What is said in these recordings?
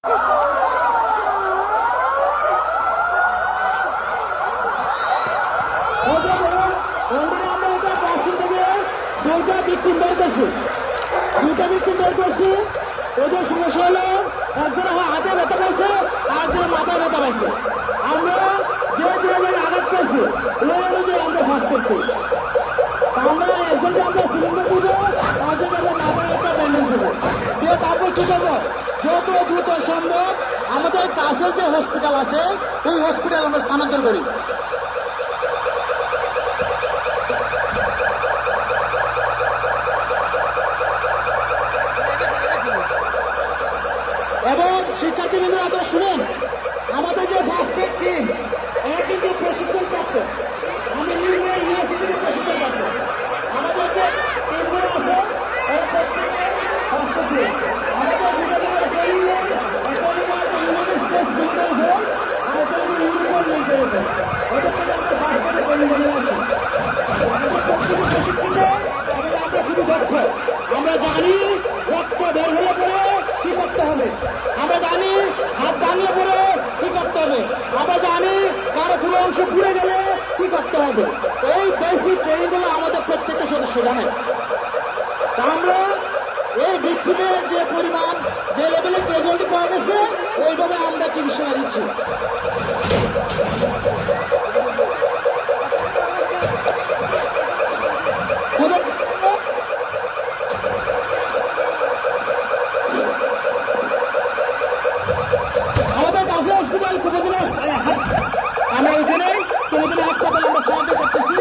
দুটা বিক্রিম বের করছি। ওদের সমস্যা হলো একজন হাতে ব্যথা পাইছে আর একজন মাথায় ব্যথা পাইছে। আমরা যে জায়গায় আঘাত পেয়েছি ওই অনুযায়ী আমরা ফার্স্ট করছি। আমরা একজনকে আমরা সিলিন্ডার দিব, তার জন্য আমরা মাথায় একটা ব্যান্ডেজ দেবো দিয়ে তারপর কি করবো, যত দ্রুত সম্ভব আমাদের কাছের যে হসপিটাল আছে ওই হসপিটাল আমরা স্থানান্তর করি। এবং শিক্ষার্থীবৃন্দ আপনারা শুনুন, আমাদের যে ফার্স্ট এড টিম এরা কিন্তু প্রশিক্ষণ প্রাপ্ত, আমি ইউনিভার্সিটি থেকে প্রশিক্ষণ প্রাপ্ত। আমাদের যে টিমগুলো আছে এরা প্রত্যেকে ফার্স্ট এড টিম। আমাদের ইউনাইটেড স্টেটস মিলিটারি ফোর্স আর ইউনিফর্ম মিলিটারি ফোর্স, ওদের থেকে আমরা ফার্স্ট এডে ট্রেনিং নিয়ে আসি। আমাদের প্রত্যেকে প্রশিক্ষিত এবং আমরা খুবই দক্ষ। আমরা জানি রক্ত বের হলে পরে কি করতে হবে, আমরা জানি হাত ভাঙলে পরে কি করতে হবে, আমরা জানি কারো কোনো অংশ পুড়ে গেলে কি করতে হবে। এই বেসিক ট্রেনিং গুলো আমাদের প্রত্যেকটা সদস্য জানে। তা আমরা এই ভিক্টিমের যে পরিমাণ যে লেভেলে ক্যাজুয়ালিটি পাওয়া গেছে ওইভাবে আমরা চিকিৎসা দিচ্ছি। আমাদের কাছে হসপিটাল কোনোদিনে আমরা ওইখানে কোনোদিনে হাসপাতাল আমরা সাহায্য করতেছি।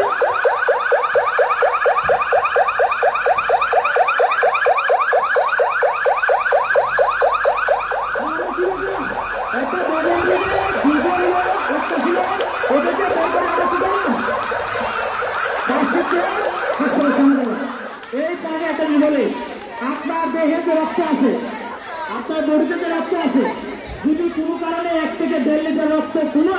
এই পারে একটা বলে আপনার দেহে যে রক্ত আছে, আপনার বডিতে যে রক্ত আছে, যদি কোনো কারণে 1 থেকে 1.5 লিটার রক্ত কোনো